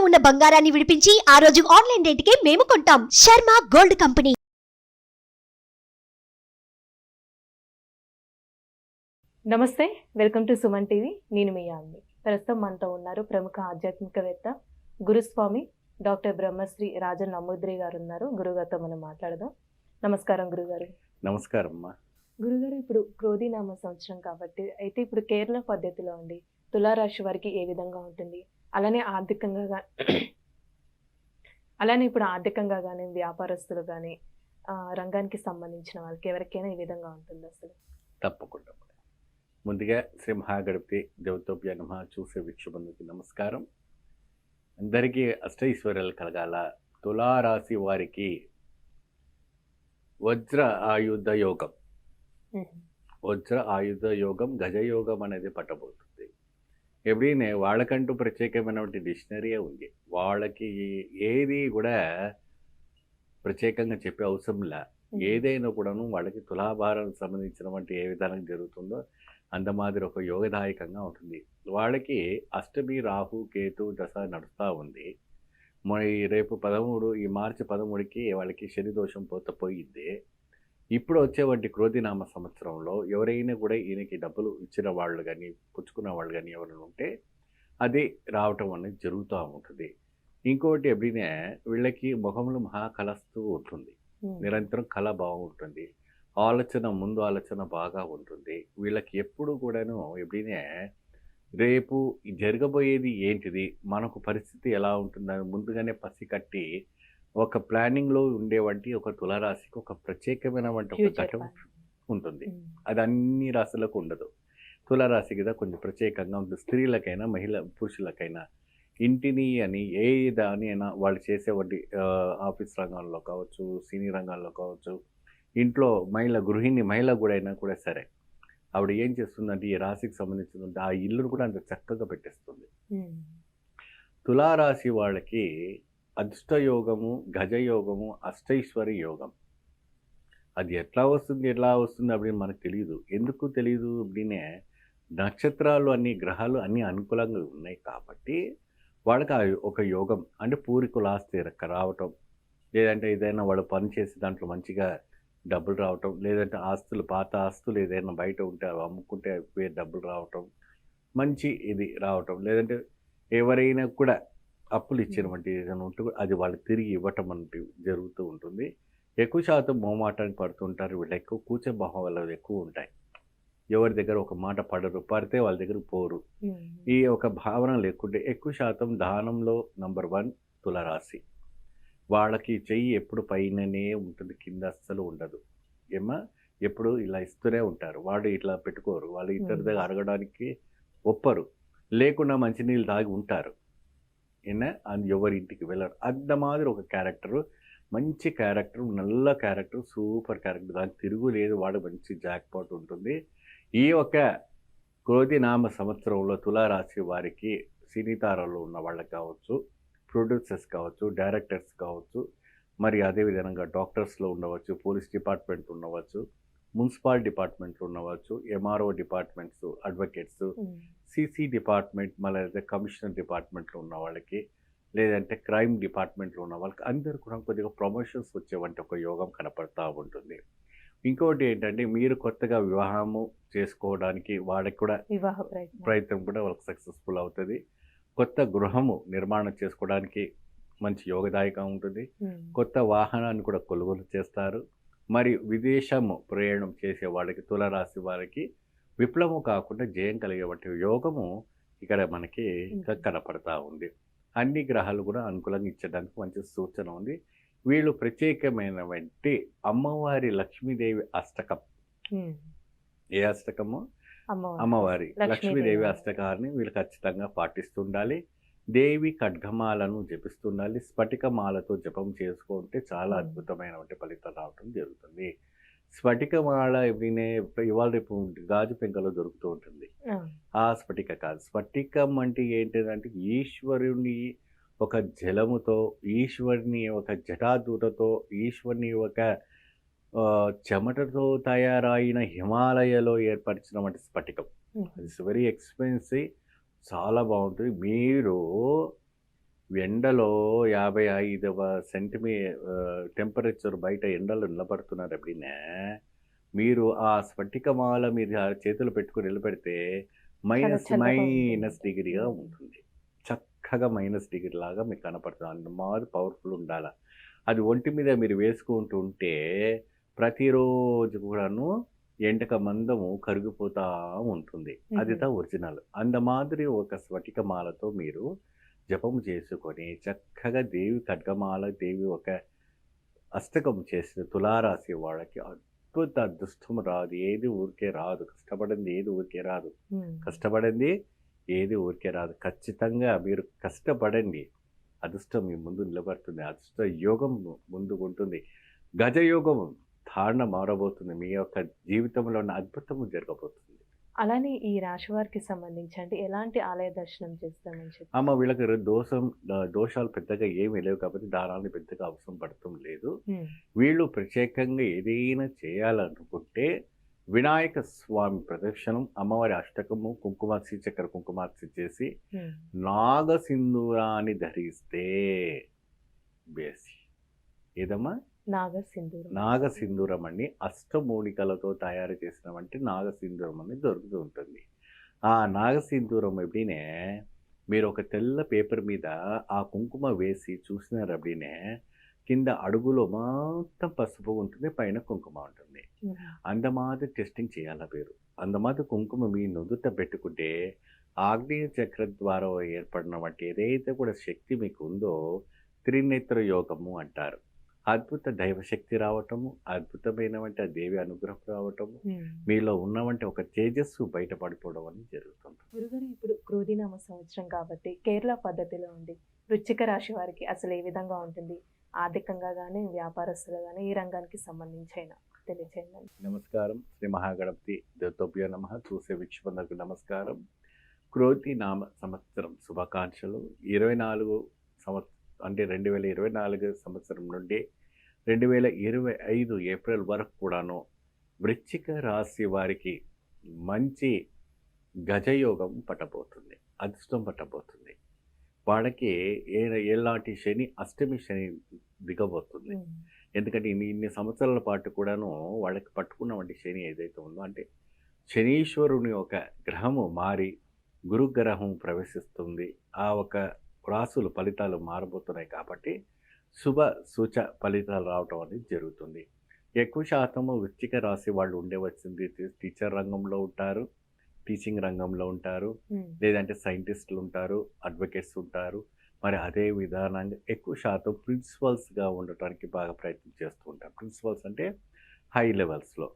ఉన్న బంగారాన్ని విడిపించి ఆ రోజు ఆన్లైన్ రేటుకే మేము కొంటాం. Sharma gold company. నమస్తే, వెల్కమ్ టు సుమన్ టీవీ. నేను మీ యామ్ని. ప్రస్తుతం మనతో ఉన్నారు ప్రముఖ ఆధ్యాత్మికవేత్త గురుస్వామి డాక్టర్ బ్రహ్మశ్రీ రాజన్ నమూద్రి గారు ఉన్నారు. గురుగారితో మనం మాట్లాడదాం. నమస్కారం గురుగారు. నమస్కారం అమ్మా. గురుగారు, ఇప్పుడు క్రోధినామ సంవత్సరం కాబట్టి అయితే ఇప్పుడు కేరళ పద్ధతిలో అండి తులారాశి వారికి ఏ విధంగా ఉంటుంది, అలానే ఇప్పుడు ఆర్థికంగా కానీ వ్యాపారస్తులు కానీ రంగానికి సంబంధించిన వాళ్ళకి ఎవరికైనా ఈ విధంగా ఉంటుంది అసలు? తప్పకుండా. ముందుగా శ్రీ మహాగణపతి దేవతోభ్య నమః. చూసే వీక్షబంధుకి నమస్కారం. అందరికీ అష్టైశ్వర్యాలు కలగాల. తులారాశి వారికి వజ్ర ఆయుధ యోగం, గజయోగం అనేది పట్టబోతుంది. ఎప్పుడైనా వాళ్ళకంటూ ప్రత్యేకమైనటువంటి డిక్షనరీ ఉంది. వాళ్ళకి ఏది కూడా ప్రత్యేకంగా చెప్పే అవసరంలా. ఏదైనా కూడాను వాళ్ళకి తులాభారం సంబంధించినటువంటి ఏ విధానం జరుగుతుందో అంత మాదిరి ఒక యోగదాయకంగా ఉంటుంది. వాళ్ళకి అష్టమి రాహు కేతు దశ నడుస్తూ ఉంది. మరి రేపు 13 ఈ మార్చి 13కి వాళ్ళకి శని దోషం పోయింది. ఇప్పుడు వచ్చేవంటి క్రోధినామ సంవత్సరంలో ఎవరైనా కూడా ఈయనకి డబ్బులు ఇచ్చిన వాళ్ళు కానీ పుచ్చుకున్న వాళ్ళు కానీ ఎవరైనా ఉంటే అది రావటం అనేది జరుగుతూ ఉంటుంది. ఇంకోటి ఎప్పుడైనా వీళ్ళకి ముఖంలో మహా కలస్తూ ఉంటుంది. నిరంతరం కళ బాగుంటుంది. ముందు ఆలోచన బాగా ఉంటుంది. వీళ్ళకి ఎప్పుడు కూడాను ఎప్పుడైనా రేపు జరగబోయేది ఏంటిది, మనకు పరిస్థితి ఎలా ఉంటుందని ముందుగానే పసికట్టి ఒక ప్లానింగ్లో ఉండేవంటి ఒక తులారాశికి ఒక ప్రత్యేకమైనటువంటి ఒక ఘటన ఉంటుంది. అది అన్ని రాశులకు ఉండదు. తులారాశి కదా కొంచెం ప్రత్యేకంగా ఉంటుంది. స్త్రీలకైనా పురుషులకైనా ఇంటిని అని ఏ దాని అయినా వాళ్ళు చేసేవాటి ఆఫీస్ రంగాల్లో కావచ్చు, సినీ రంగాల్లో కావచ్చు, ఇంట్లో గృహిణి మహిళ కూడా అయినా కూడా సరే ఆవిడ ఏం చేస్తుందంటే ఈ రాశికి సంబంధించిన ఆ ఇల్లును కూడా అంత చక్కగా పెట్టేస్తుంది. తులారాశి వాళ్ళకి అదృష్టయోగము, గజయోగము, అష్టైశ్వర్య యోగం అది ఎట్లా వస్తుంది அப்படின்னு మనకు తెలియదు. ఎందుకు తెలియదు அப்படிనే నక్షత్రాలు అన్ని గ్రహాలు అన్నీ అనుకూలంగా ఉన్నాయి కాబట్టి వాళ్ళకి ఒక యోగం అంటే పూర్వీకులాస్తి రావటం, లేదంటే ఏదైనా వాళ్ళు పని చేసి దాంట్లో మంచిగా డబ్బులు రావటం, లేదంటే పాత ఆస్తులు ఏదైనా బయట ఉంటే అవి అమ్ముకుంటే డబ్బులు రావటం, మంచి ఇది రావటం, లేదంటే ఎవరైనా కూడా అప్పులు ఇచ్చినటువంటి ఏదైనా ఉంటే అది వాళ్ళకి తిరిగి ఇవ్వటం అంటే జరుగుతూ ఉంటుంది. ఎక్కువ శాతం మొహమాటానికి పడుతుంటారు. వీళ్ళు ఎక్కువ కూర్చే భావం వల్ల ఎక్కువ ఉంటాయి. ఎవరి దగ్గర ఒక మాట పడితే వాళ్ళ దగ్గర పోరు. ఈ ఒక భావన లేకుంటే ఎక్కువ శాతం దానంలో నంబర్ 1 తులారాశి. వాళ్ళకి చెయ్యి ఎప్పుడు పైననే ఉంటుంది, కింద అస్సలు ఉండదు. ఎప్పుడు ఇలా ఇస్తూనే ఉంటారు. వాళ్ళు ఇట్లా పెట్టుకోరు. వాళ్ళు ఇతర దగ్గర అడగడానికి ఒప్పరు. లేకుండా మంచినీళ్ళు తాగి ఉంటారు. ఎవరి ఇంటికి వెళ్ళరు. అంత మాదిరి ఒక క్యారెక్టరు, మంచి క్యారెక్టర్, నల్ల క్యారెక్టర్, సూపర్ క్యారెక్టర్. దానికి తిరుగులేదు. వాడు మంచి జాక్పాట్ ఉంటుంది. ఈ ఒక క్రోధినామ సంవత్సరంలో తులారాశి వారికి సినీ తారాల్లో ఉన్న వాళ్ళకి కావచ్చు, ప్రొడ్యూసర్స్ కావచ్చు, డైరెక్టర్స్ కావచ్చు, మరి అదేవిధంగా డాక్టర్స్లో ఉండవచ్చు, పోలీస్ డిపార్ట్మెంట్ ఉండవచ్చు, మున్సిపల్ డిపార్ట్మెంట్లో ఉండవచ్చు, MRO departments, advocates, CC department, మళ్ళీ కమిషనర్ డిపార్ట్మెంట్లో ఉన్న వాళ్ళకి, లేదంటే క్రైమ్ డిపార్ట్మెంట్లో ఉన్న వాళ్ళకి అందరూ కూడా కొద్దిగా ప్రమోషన్స్ వచ్చేవంటి ఒక యోగం కనపడతా ఉంటుంది. ఇంకోటి ఏంటంటే మీరు కొత్తగా వివాహము చేసుకోవడానికి వాళ్ళకి కూడా ప్రయత్నం కూడా వాళ్ళకి సక్సెస్ఫుల్ అవుతుంది. కొత్త గృహము నిర్మాణం చేసుకోవడానికి మంచి యోగదాయకం ఉంటుంది. కొత్త వాహనాన్ని కూడా కొనుగోలు చేస్తారు. మరి విదేశము ప్రయాణం చేసే వాళ్ళకి, తులారాశి వారికి విప్లవం కాకుండా జయం కలిగేటువంటి యోగము ఇక్కడ మనకి కనపడతా ఉంది. అన్ని గ్రహాలు కూడా అనుకూలంగా ఇచ్చడానికి మంచి సూచన ఉంది. వీళ్ళు ప్రత్యేకమైనటువంటి అమ్మవారి లక్ష్మీదేవి అష్టకం. ఏ అష్టకము? అమ్మవారి లక్ష్మీదేవి అష్టకాన్ని వీళ్ళు ఖచ్చితంగా పాటిస్తుండాలి. దేవి ఖడ్గమాలను జపిస్తుండాలి. స్ఫటికమాలతో జపం చేసుకుంటే చాలా అద్భుతమైనటువంటి ఫలితం రావడం జరుగుతుంది. స్ఫటికమాల ఇవాళ రేపు గాజు పెంకలో దొరుకుతూ ఉంటుంది. ఆ స్ఫటిక కాదు. స్ఫటికం అంటే ఏంటిదంటే ఈశ్వరుని ఒక జలముతో, ఈశ్వరుని ఒక జటాదూతతో, ఈశ్వరుని ఒక చెమటతో తయారైన హిమాలయలో ఏర్పరిచినటువంటి స్ఫటికం. ఇట్స్ వెరీ ఎక్స్పెన్సివ్, చాలా బాగుంటుంది. మీరు ఎండలో 55 టెంపరేచర్ బయట ఎండలో నిలబడుతున్నారు అప్పుడినే మీరు ఆ స్ఫటికమాల మీరు ఆ చేతులు పెట్టుకొని నిలబెడితే చల్లగా మైనస్ ఉంటుంది. డిగ్రీగా ఉంటుంది. చక్కగా మైనస్ డిగ్రీ లాగా మీకు కనపడుతుంది. అంత మాది పవర్ఫుల్ ఉండాల. అది ఒంటి మీద మీరు వేసుకుంటూ ఉంటే ప్రతిరోజు కూడాను ఎండక మందము కరిగిపోతా ఉంటుంది. అదిదా ఒరిజినల్. అంత మాదిరి ఒక స్ఫటికమాలతో మీరు జపం చేసుకొని చక్కగా దేవి ఖడ్గమాల, దేవి ఒక అష్టకం చేసిన తులారాశి వాళ్ళకి అద్భుత అదృష్టం రాదు. ఏది ఊరికే రాదు. కష్టపడింది ఏది ఊరికే రాదు. కష్టపడింది ఏది ఊరికే రాదు. ఖచ్చితంగా మీరు కష్టపడండి. అదృష్టం మీ ముందు నిలబడుతుంది. అదృష్ట యోగం ముందుకుంటుంది. గజయోగం ధారణ మారబోతుంది. మీ యొక్క జీవితంలో ఉన్న అద్భుతము జరగబోతుంది. అలానే ఈ రాశి వారికి సంబంధించి అంటే ఎలాంటి ఆలయ దర్శనం చేస్తామని చెప్పి అమ్మ వీళ్ళకి దోషాలు పెద్దగా ఏమీ లేవు కాబట్టి దానాన్ని పెద్దగా అవసరం పడటం లేదు. వీళ్ళు ప్రత్యేకంగా ఏదైనా చేయాలనుకుంటే వినాయక స్వామి ప్రదక్షిణం, అమ్మవారి అష్టకము, కుంకుమ శ్రీచక్ర కుంకుమార్చి చేసి నాగసింధూరాన్ని ధరిస్తే బేసి ఏదమ్మా నాగసింధూరం అండి. అష్టమూలికలతో తయారు చేసినవంటి నాగసింధూరం అని దొరుకుతూ ఉంటుంది. ఆ నాగసింధూరం ఎప్పుడైనా మీరు ఒక తెల్ల పేపర్ మీద ఆ కుంకుమ వేసి చూసినారు అప్పుడైనా కింద అడుగులో మొత్తం పసుపు ఉంటుంది, పైన కుంకుమ ఉంటుంది. అందమాది టెస్టింగ్ చేయాల మీరు. అందమాది కుంకుమ మీ నుదుట పెట్టుకుంటే ఆగ్నేయ చక్ర ద్వారా ఏర్పడిన వంటి ఏదైతే కూడా శక్తి మీకు ఉందో త్రినేత్ర యోగము అంటారు. అద్భుత దైవశక్తి రావటము, అద్భుతమైన వంటి ఆ దేవి అనుగ్రహం రావటము, మీలో ఉన్నవంటి ఒక తేజస్సు బయటపడిపోవడం అని జరుగుతుంది. గురుగారు ఇప్పుడు క్రోధినామ సంవత్సరం కాబట్టి కేరళ పద్ధతిలో ఉండి వృశ్చిక రాశి వారికి అసలు ఏ విధంగా ఉంటుంది, ఆర్థికంగా కానీ వ్యాపారస్తులు కానీ ఈ రంగానికి సంబంధించి అయినా తెలియచేయండి. నమస్కారం. శ్రీ మహాగణపతి దేవతోభ్యో నమః. చూసే వీక్షకులకు నమస్కారం. క్రోధి నామ సంవత్సరం శుభాకాంక్షలు. 24 సంవత్సరం అంటే 2024 సంవత్సరం నుండి 2025 ఏప్రిల్ వరకు కూడాను వృశ్చిక రాశి వారికి మంచి గజయోగం పట్టబోతుంది, అదృష్టం పట్టబోతుంది. వాళ్ళకి ఎలాంటి శని, అష్టమి శని దిగబోతుంది. ఎందుకంటే ఇన్ని సంవత్సరాల పాటు కూడాను వాళ్ళకి పట్టుకున్న వంటి శని ఏదైతే ఉందో అంటే శనీశ్వరుని ఒక గ్రహము మారి గురుగ్రహం ప్రవేశిస్తుంది. ఆ ఒక రాసులు ఫలితాలు మారబోతున్నాయి కాబట్టి శుభ సూచ ఫలితాలు రావటం అనేది జరుగుతుంది. ఎక్కువ శాతము వృశ్చిక రాశి వాళ్ళు ఉండవచ్చింది టీచర్ రంగంలో ఉంటారు, టీచింగ్ రంగంలో ఉంటారు, లేదంటే సైంటిస్టులు ఉంటారు, అడ్వకేట్స్ ఉంటారు. మరి అదే విధానంగా ఎక్కువ శాతం ప్రిన్సిపల్స్గా ఉండటానికి బాగా ప్రయత్నం చేస్తూ ఉంటారు. ప్రిన్సిపల్స్ అంటే హై లెవెల్స్లో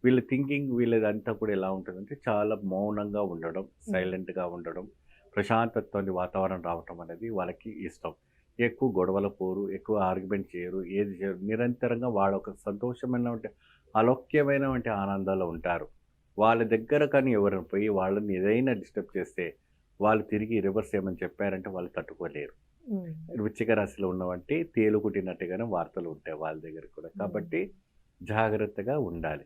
వీళ్ళ థింకింగ్ వీళ్ళదంతా కూడా ఎలా ఉంటుందంటే చాలా మౌనంగా ఉండడం, సైలెంట్గా ఉండడం, ప్రశాంతత్వాన్ని వాతావరణం రావటం అనేది వాళ్ళకి ఇష్టం. ఎక్కువ గొడవల పోరు, ఎక్కువ ఆర్గ్యుమెంట్ చేయరు, ఏది చేయరు. నిరంతరంగా వాళ్ళ ఒక సంతోషమైన అలౌక్యమైన ఆనందాలు ఉంటారు. వాళ్ళ దగ్గర కానీ ఎవరైనా పోయి వాళ్ళని ఏదైనా డిస్టర్బ్ చేస్తే వాళ్ళు తిరిగి రివర్స్ ఏమని చెప్పారంటే వాళ్ళు తట్టుకోలేరు. వృశ్చిక రాశిలో ఉన్నవంటి తేలుకుట్టినట్టుగానే వార్తలు ఉంటాయి వాళ్ళ దగ్గర కూడా. కాబట్టి జాగ్రత్తగా ఉండాలి.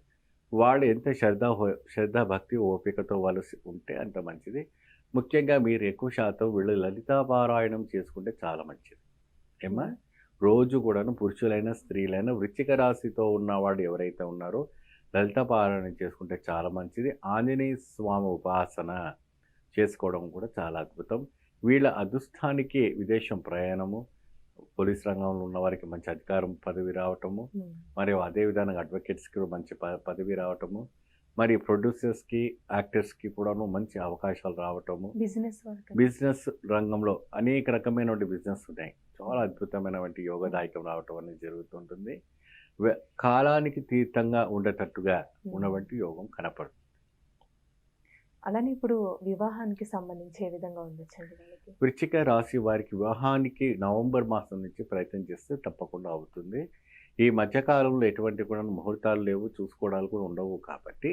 వాళ్ళు ఎంత శ్రద్ధ భక్తి ఓపికతో వాళ్ళు ఉంటే అంత మంచిది. ముఖ్యంగా మీరు ఎక్కువ శాతం వీళ్ళు లలితా పారాయణం చేసుకుంటే చాలా మంచిది. ఏమా రోజు కూడాను పురుషులైనా స్త్రీలైనా వృశ్చిక రాశితో ఉన్నవాడు ఎవరైతే ఉన్నారో లలితా పారాయణం చేసుకుంటే చాలా మంచిది. ఆంజనేయ స్వామి ఉపాసన చేసుకోవడం కూడా చాలా అద్భుతం. వీళ్ళ అదృష్టానికి విదేశం ప్రయాణము, పోలీస్ రంగంలో ఉన్న వారికి మంచి అధికారం పదవి రావటము, మరియు అదేవిధంగా అడ్వకేట్స్కి మంచి పదవి రావటము, మరి ప్రొడ్యూసర్స్కి, యాక్టర్స్కి కూడాను మంచి అవకాశాలు రావటము, బిజినెస్ రంగంలో అనేక రకమైన బిజినెస్ ఉన్నాయి. చాలా అద్భుతమైనటువంటి యోగదాయకం రావటం అనేది జరుగుతుంటుంది. కాలానికి తీర్థంగా ఉండేటట్టుగా ఉన్నటువంటి యోగం కనపడుతుంది. అలానే ఇప్పుడు వివాహానికి సంబంధించి ఏ విధంగా ఉండొచ్చండి వాళ్ళకి? వృశ్చిక రాశి వారికి వివాహానికి నవంబర్ మాసం నుంచి ప్రయత్నం చేస్తే తప్పకుండా అవుతుంది. ఈ మధ్యకాలంలో ఎటువంటి కూడా ముహూర్తాలు లేవు, చూసుకోవడాలు కూడా ఉండవు. కాబట్టి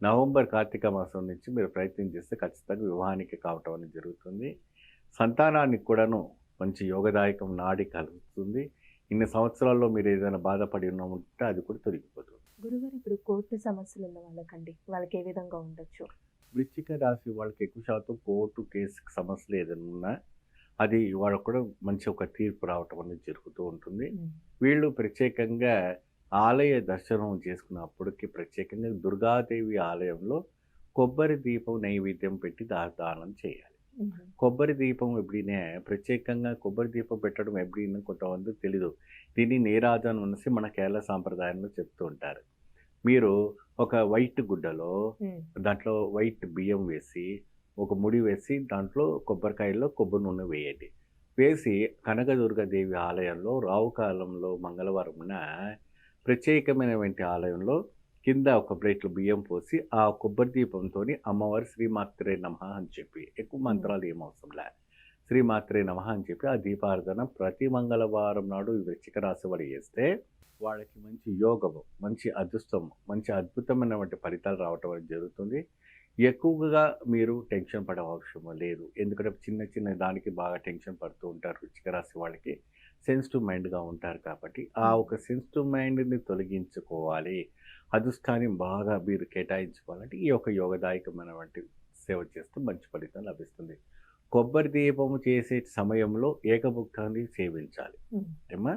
నవంబర్ కార్తీక మాసం నుంచి మీరు ప్రయత్నం చేస్తే ఖచ్చితంగా వివాహానికి కావటం అనేది జరుగుతుంది. సంతానానికి కూడాను మంచి యోగదాయకం నాడి కలుగుతుంది. ఇన్ని సంవత్సరాల్లో మీరు ఏదైనా బాధపడి ఉన్నామంటే అది కూడా తొలగిపోతుంది. గురుగారు ఇప్పుడు కోర్టు సమస్యలు ఉన్న వాళ్ళకి ఏ విధంగా ఉండొచ్చు? వృశ్చిక రాశి వాళ్ళకి ఎక్కువ శాతం కోర్టు కేసు సమస్యలు ఏదైనా ఉన్నా అది వాళ్ళకు కూడా మంచి ఒక తీర్పు రావటం అనేది జరుగుతూ ఉంటుంది. వీళ్ళు ప్రత్యేకంగా ఆలయ దర్శనం చేసుకున్నప్పటికి ప్రత్యేకంగా దుర్గాదేవి ఆలయంలో కొబ్బరి దీపం నైవేద్యం పెట్టి దానం చేయాలి. కొబ్బరి దీపం ఎప్పుడైనా ప్రత్యేకంగా కొబ్బరి దీపం పెట్టడం ఎప్పుడైనా కొంతమంది తెలీదు. దీన్ని నీరాజనం అనేసి మన కేరళ సాంప్రదాయంలో చెప్తూ ఉంటారు. మీరు ఒక వైట్ గుడ్డలో దాంట్లో వైట్ బియ్యం వేసి ఒక ముడి వేసి దాంట్లో కొబ్బరికాయల్లో కొబ్బరి నూనె వేయండి. వేసి కనకదుర్గాదేవి ఆలయంలో రావుకాలంలో మంగళవారంన ప్రత్యేకమైనటువంటి ఆలయంలో కింద ఒక ప్లేట్లు బియ్యం పోసి ఆ కొబ్బరి దీపంతో అమ్మవారి శ్రీమాత్రే నమః అని చెప్పి, ఎక్కువ మంత్రాలు ఏమవసరంలే, శ్రీమాత్రే నమః అని చెప్పి ఆ దీపారాధన ప్రతి మంగళవారం నాడు ఈ వృశ్చిక రాశి వారు చేస్తే వాళ్ళకి మంచి యోగము, మంచి అదృష్టము, మంచి అద్భుతమైనటువంటి ఫలితాలు రావటం అనేది జరుగుతుంది. ఎక్కువగా మీరు టెన్షన్ పడే అవసరం లేదు. ఎందుకంటే చిన్న చిన్న దానికి బాగా టెన్షన్ పడుతూ ఉంటారు వృశ్చిక రాశి వాళ్ళకి. సెన్సిటివ్ మైండ్గా ఉంటారు కాబట్టి ఆ ఒక సెన్సిటివ్ మైండ్ని తొలగించుకోవాలి, అదృష్టాన్ని బాగా మీరు కేటాయించుకోవాలంటే ఈ యొక్క యోగదాయకమైనటువంటి సేవ చేస్తూ మంచి ఫలితం లభిస్తుంది. కొబ్బరి దీపము చేసే సమయంలో ఏకభుక్తాన్ని సేవించాలి. ఏమా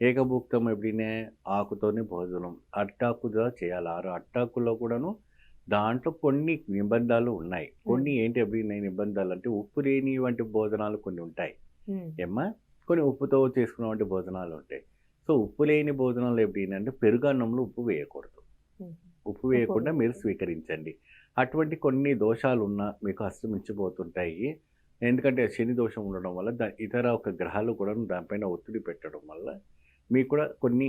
ఏకభుక్తం ఎప్పుడైనా ఆకుతోనే భోజనం, అట్టాకుగా చేయాలి. 6 అట్టాకుల్లో కూడాను దాంట్లో కొన్ని నిబంధనలు ఉన్నాయి. కొన్ని ఏంటి ఎప్పుడైనా నిబంధనలు అంటే ఉప్పు లేని వంటి భోజనాలు కొన్ని ఉంటాయి. ఏమ్మా కొన్ని ఉప్పుతో చేసుకున్న వంటి భోజనాలు ఉంటాయి. సో ఉప్పు లేని భోజనాలు ఎప్పుడైనా అంటే పెరుగన్నంలో ఉప్పు వేయకూడదు. ఉప్పు వేయకుండా మీరు స్వీకరించండి. అటువంటి కొన్ని దోషాలు ఉన్నా మీకు అస్తమించిపోతుంటాయి. ఎందుకంటే శని దోషం ఉండడం వల్ల ఇతర ఒక గ్రహాలు కూడా దానిపైన ఒత్తిడి పెట్టడం వల్ల మీకు కూడా కొన్ని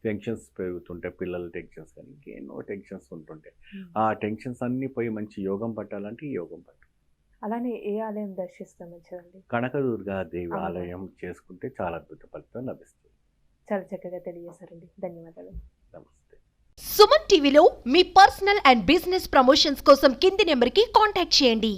టెన్షన్స్ పెరుగుతుంటాయి. పిల్లల టెన్షన్స్ కానీ ఇంకేనో టెన్షన్స్ ఉంటుంటాయి. ఆ టెన్షన్స్ అన్నీ పోయి మంచి యోగం పట్టాలంటే ఈ యోగం పట్టాలి. అలానే ఏ ఆలయం దర్శిస్తాం మంచిదండి? కనకదుర్గాదేవి ఆలయం చేసుకుంటే చాలా అద్భుత ఫలితం లభిస్తుంది. చాలా చక్కగా తెలియజేశారండి. ధన్యవాదాలు. నమస్తే. సుమన్ టీవీలో మీ పర్సనల్ అండ్ బిజినెస్ ప్రమోషన్స్ కోసం కింది నెంబర్కి కాంటాక్ట్ చేయండి.